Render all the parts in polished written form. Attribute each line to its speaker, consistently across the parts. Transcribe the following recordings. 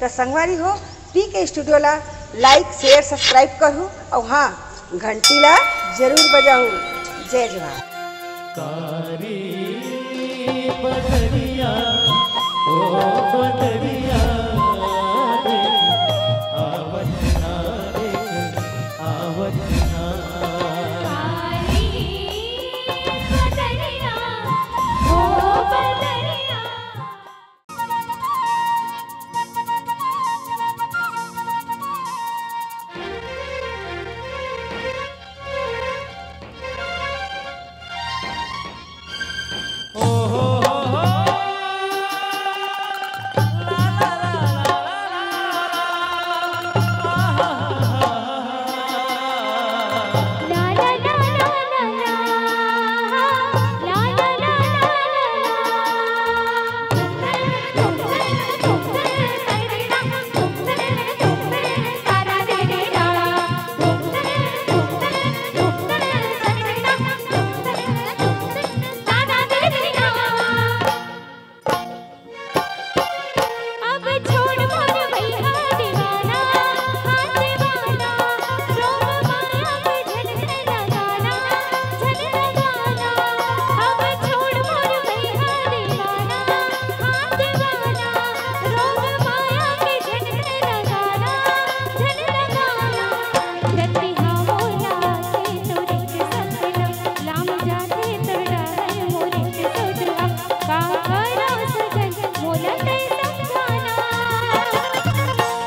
Speaker 1: तो संगवारी हो पीके स्टूडियो ला लाइक शेयर सब्सक्राइब करूँ और हाँ घंटी ला जरूर बजाऊँ। जय जवाहर।
Speaker 2: कारी बदरिया ओ बदरिया रे आवतना रे आवतना
Speaker 3: कारी बदरिया ओ बदरिया।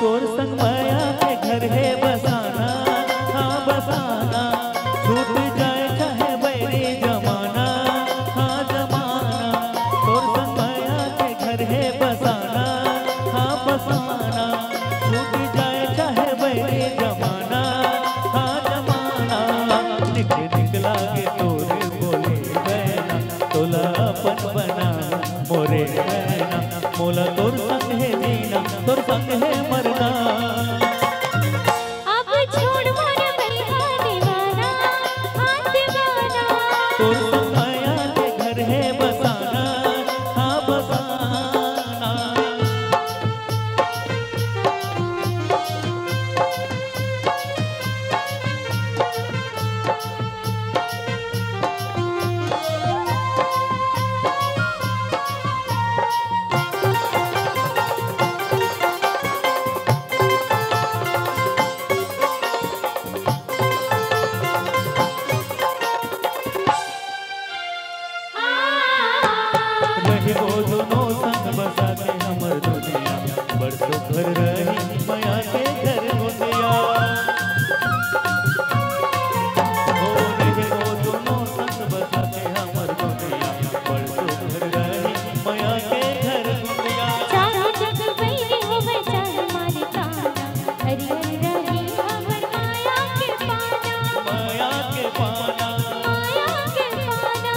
Speaker 2: तोर संग माया के घर है बसाना हाँ बसाना छूट जाए चाहे बैरी जमाना हाँ जमाना तोर संग माया के घर है बसाना हाँ बसाना छूट जाए चाहे बैरी जमाना हाँ जमाना निकला के तोरे बोले बहना तोला अपन बना मोरे बहना मोला तोर संग है जीना तोर संग है मरना।
Speaker 3: अब छोड़ मोर बैहा दीवाना हाँ दीवाना।
Speaker 2: तोर संग माया के घर है बसाना हाँ बसाना। रही वो दोनों संग बसा के हमर दुनिया बरसों घर रही माया के घर मुनिया। हो रही वो दोनों संग बसा के हमर दुनिया बरसों घर रही माया के घर मुनिया।
Speaker 3: चाहे जग बैरी होवे चाहे मारी ताना हरियर रही हमर माया के पाना
Speaker 2: माया के पाना
Speaker 3: माया के पाना।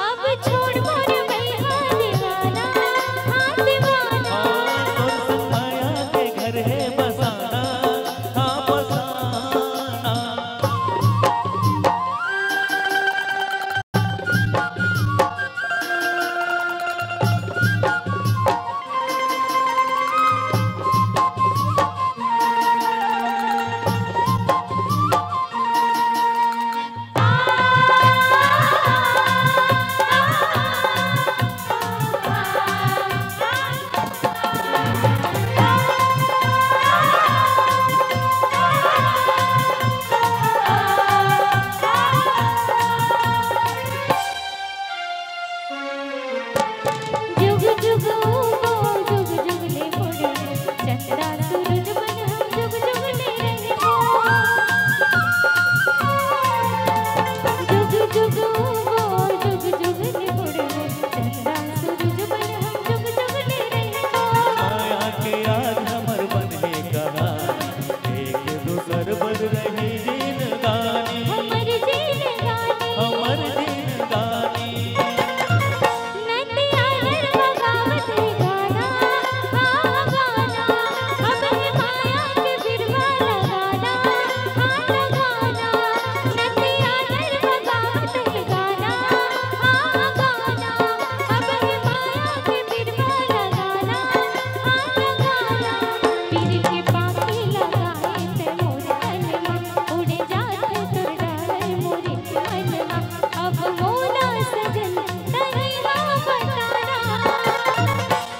Speaker 3: अब छोड़ मोर बैहा दीवाना हाँ दीवाना।
Speaker 2: तोर संग माया के घर है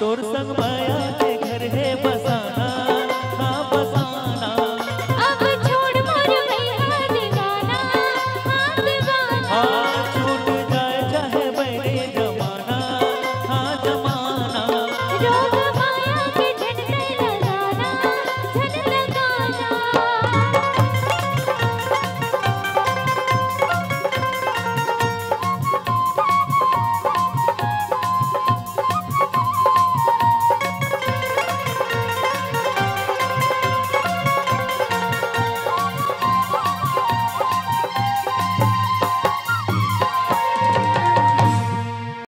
Speaker 2: तोर संग माया के घर है बस